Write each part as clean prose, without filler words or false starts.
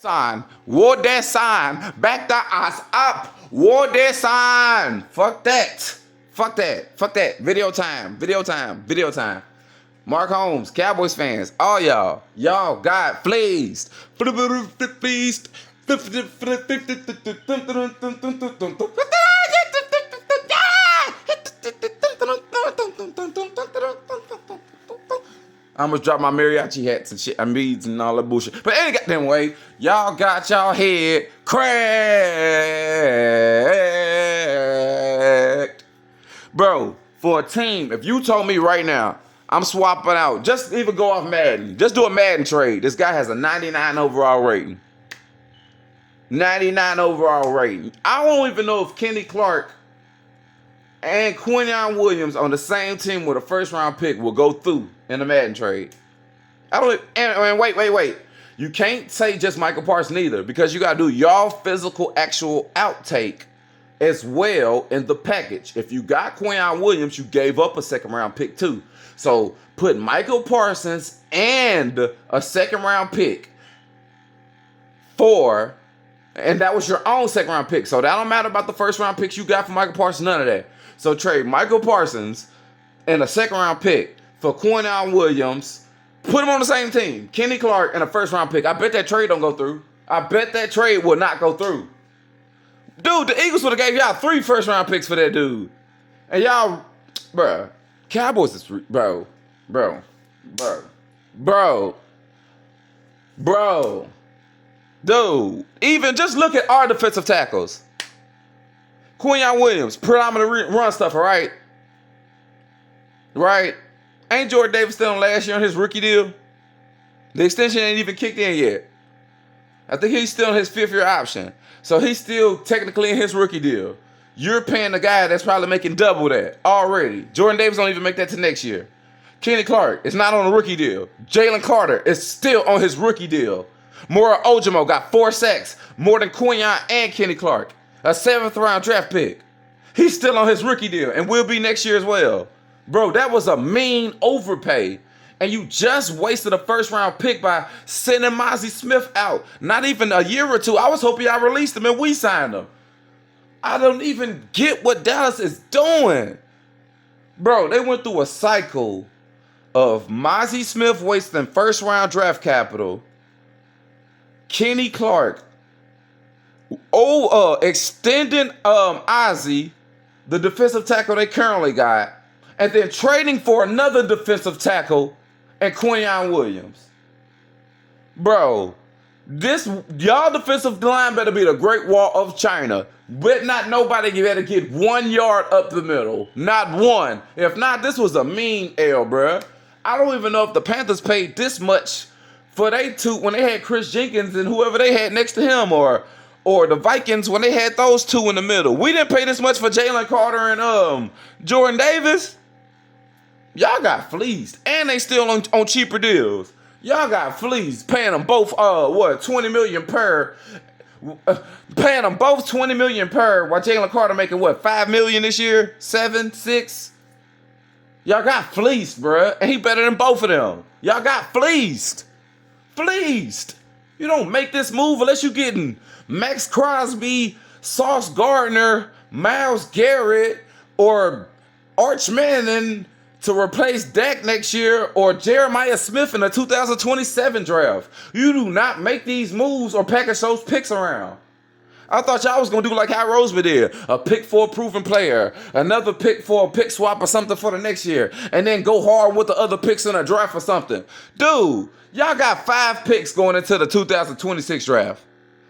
Sign. Wore that sign. Back the ass up. Wore that sign. Fuck that. Fuck that. Fuck that. Video time. Video time. Video time. Mark Holmes, Cowboys fans, all y'all. Y'all got fleeced. Fleeced. I almost dropped my mariachi hats and shit and beads and all that bullshit. But any goddamn way, y'all got y'all head cracked. Bro, for a team, if you told me right now, I'm swapping out, just even go off Madden. Just do a Madden trade. This guy has a 99 overall rating. 99 overall rating. I don't even know if Kenny Clark and Quinyon Williams on the same team with a first round pick will go through in the Madden trade. I don't. And wait. You can't say just Michael Parsons either, because you got to do y'all physical actual outtake as well in the package. If you got Quinyon Williams, you gave up a second round pick too. So put Michael Parsons and a second round pick and that was your own second round pick. So that don't matter about the first round picks you got for Michael Parsons, none of that. So trade Michael Parsons and a second round pick for Quinyon Williams. Put him on the same team. Kenny Clark and a first round pick. I bet that trade don't go through. I bet that trade will not go through. Dude, the Eagles would have gave y'all 3 first round picks for that dude. And y'all, bruh, Cowboys is, bro. Dude, even just look at our defensive tackles. Quinyon Williams, predominant run stuffer, right? Right? Ain't Jordan Davis still on last year on his rookie deal? The extension ain't even kicked in yet. I think he's still on his 5th year option. So he's still technically in his rookie deal. You're paying the guy that's probably making double that already. Jordan Davis don't even make that to next year. Kenny Clark is not on a rookie deal. Jalen Carter is still on his rookie deal. Mora Ojimo got 4 sacks, more than Quinyon and Kenny Clark. A 7th round draft pick. He's still on his rookie deal and will be next year as well. Bro, that was a mean overpay. And you just wasted a first round pick by sending Mozzie Smith out. Not even a year or two. I was hoping y'all released him and we signed him. I don't even get what Dallas is doing. Bro, they went through a cycle of Mozzie Smith wasting first round draft capital, Kenny Clark, extending Ozzie, the defensive tackle they currently got, and then trading for another defensive tackle and Quinyon Williams. Bro, this y'all defensive line better be the Great Wall of China. But not nobody better get 1 yard up the middle. Not one. If not, this was a mean L, bruh. I don't even know if the Panthers paid this much for they two when they had Chris Jenkins and whoever they had next to him, or the Vikings when they had those two in the middle. We didn't pay this much for Jalen Carter and Jordan Davis. Y'all got fleeced, and they still on cheaper deals. Y'all got fleeced, paying them both $20 million per. Paying them both $20 million per, while Jalen Carter making $5 million this year, 7, 6. Y'all got fleeced, bruh, and he better than both of them. Y'all got fleeced. You don't make this move unless you getting Max Crosby, Sauce Gardner, Myles Garrett, or Arch Manning to replace Dak next year, or Jeremiah Smith in the 2027 draft. You do not make these moves or package those picks around. I thought y'all was going to do like how Roseman did. A pick for a proven player. Another pick for a pick swap or something for the next year. And then go hard with the other picks in a draft or something. Dude, y'all got 5 picks going into the 2026 draft.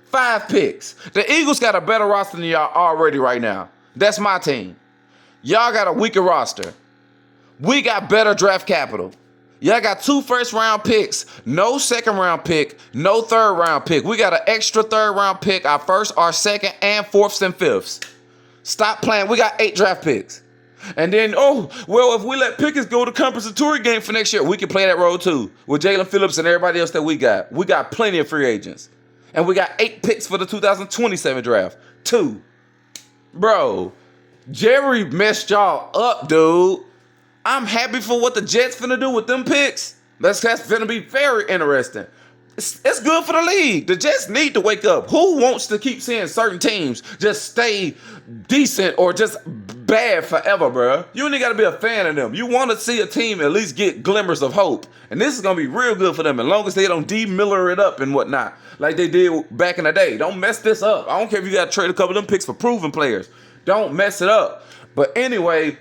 5 picks. The Eagles got a better roster than y'all already right now. That's my team. Y'all got a weaker roster. We got better draft capital. Y'all got 2 first round picks, no second round pick, no third round pick. We got an extra third round pick, our first, our second, and 4th and 5th. Stop playing. We got 8 draft picks. And then, if we let Pickens go to compensatory game for next year, we can play that role too with Jalen Phillips and everybody else that we got. We got plenty of free agents. And we got 8 picks for the 2027 draft. 2. Bro, Jerry messed y'all up, dude. I'm happy for what the Jets finna do with them picks. That's finna be very interesting. It's good for the league. The Jets need to wake up. Who wants to keep seeing certain teams just stay decent or just bad forever, bro? You ain't got to be a fan of them. You want to see a team at least get glimmers of hope. And this is going to be real good for them as long as they don't de-Miller it up and whatnot like they did back in the day. Don't mess this up. I don't care if you got to trade a couple of them picks for proven players. Don't mess it up. But anyway,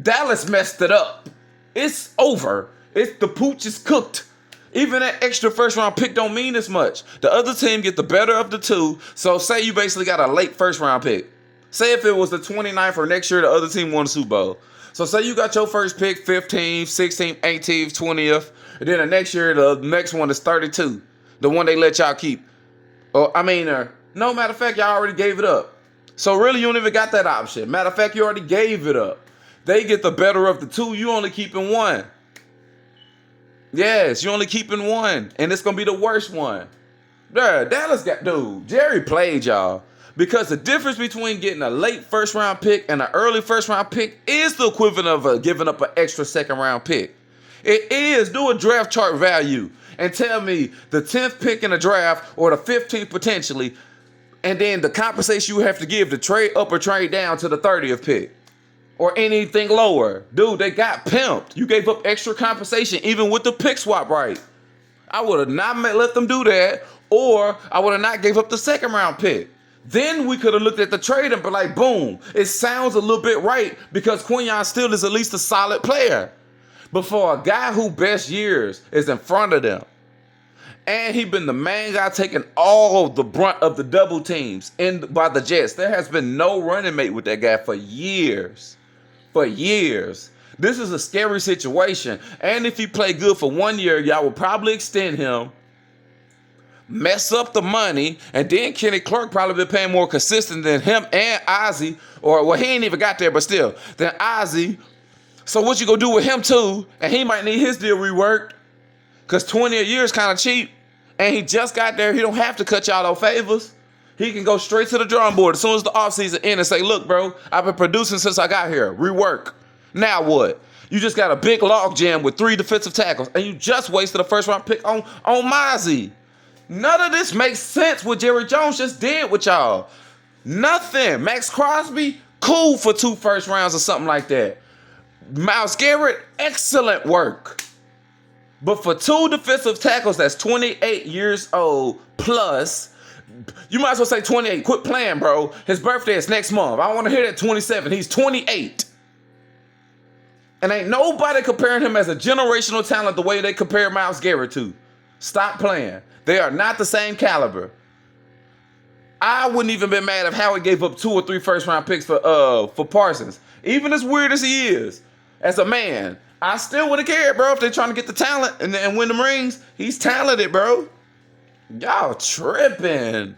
Dallas messed it up. It's over. The pooch is cooked. Even that extra first-round pick don't mean as much. The other team get the better of the two. So say you basically got a late first-round pick. Say if it was the 29th or next year, the other team won the Super Bowl. So say you got your first pick, 15th, 16th, 18th, 20th. And then the next year, the next one is 32. The one they let y'all keep. No, matter of fact, y'all already gave it up. So really, you don't even got that option. Matter of fact, you already gave it up. They get the better of the two. You only keeping one. Yes, you only keeping one. And it's going to be the worst one. Dallas Jerry played y'all. Because the difference between getting a late first-round pick and an early first-round pick is the equivalent of giving up an extra second-round pick. It is. Do a draft chart value and tell me the 10th pick in the draft or the 15th potentially, and then the compensation you have to give to trade up or trade down to the 30th pick. Or anything lower. Dude, they got pimped. You gave up extra compensation even with the pick swap right. I would have not let them do that, or I would have not gave up the second round pick. Then we could have looked at the trade and be like, boom, it sounds a little bit right because Quinyon still is at least a solid player. But for a guy who best years is in front of them, and he been the main guy taking all the brunt of the double teams by the Jets, there has been no running mate with that guy for years. For years. This is a scary situation. And if he play good for 1 year, y'all will probably extend him, mess up the money, and then Kenny Clark probably be paying more consistent than him and Ozzie, he ain't even got there, but still, than Ozzie. So what you gonna do with him too? And he might need his deal reworked, because 20 a year is kind of cheap, and he just got there. He don't have to cut y'all no favors. He can go straight to the drawing board as soon as the offseason ends and say, look, bro, I've been producing since I got here. Rework. Now what? You just got a big log jam with 3 defensive tackles, and you just wasted a first-round pick on Mozzie. None of this makes sense what Jerry Jones just did with y'all. Nothing. Max Crosby, cool for 2 first rounds or something like that. Myles Garrett, excellent work. But for 2 defensive tackles that's 28 years old plus, you might as well say 28. Quit playing, bro. His birthday is next month. I don't want to hear that 27. He's 28. And ain't nobody comparing him as a generational talent the way they compare Myles Garrett to. Stop playing. They are not the same caliber. I wouldn't even been mad if Howard gave up 2 or 3 first-round picks for Parsons. Even as weird as he is, as a man, I still would have cared, bro, if they're trying to get the talent and win the rings. He's talented, bro. Y'all tripping.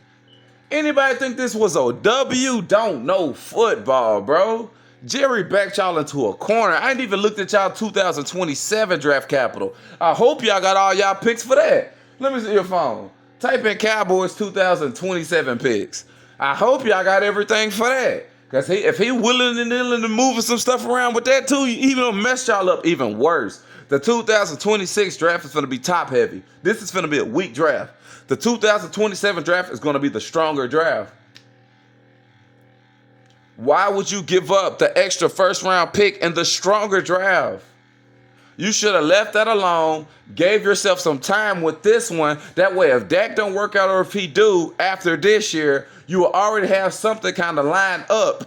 Anybody think this was a W? Don't know football, bro. Jerry backed y'all into a corner. I ain't even looked at y'all 2027 draft capital. I hope y'all got all y'all picks for that. Let me see your phone. Type in Cowboys 2027 picks. I hope y'all got everything for that. Because if he willing and willing to move some stuff around with that too, he gonna mess y'all up even worse. The 2026 draft is going to be top heavy. This is going to be a weak draft. The 2027 draft is going to be the stronger draft. Why would you give up the extra first round pick in the stronger draft? You should have left that alone, gave yourself some time with this one. That way, if Dak don't work out or if he do after this year, you will already have something kind of lined up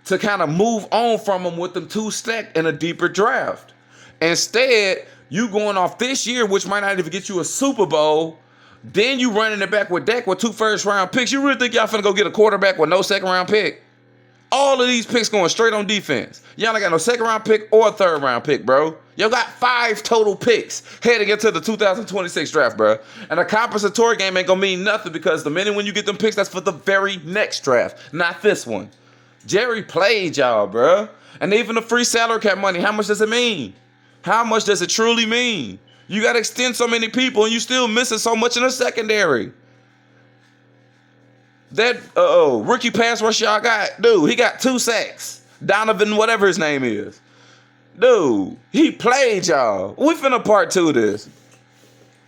to kind of move on from him with them 2 stacked in a deeper draft. Instead, you going off this year, which might not even get you a Super Bowl. Then you running it back with Dak with 2 first-round picks. You really think y'all finna go get a quarterback with no second-round pick? All of these picks going straight on defense. Y'all ain't got no second-round pick or a third-round pick, bro. Y'all got 5 total picks heading into the 2026 draft, bro. And a compensatory game ain't gonna mean nothing because the minute when you get them picks, that's for the very next draft, not this one. Jerry played y'all, bro. And even the free salary cap money, how much does it mean? How much does it truly mean? You got to extend so many people and you still missing so much in the secondary. That rookie pass rush y'all got, dude, he got 2 sacks. Donovan, whatever his name is. Dude, he played y'all. We finna part 2 this.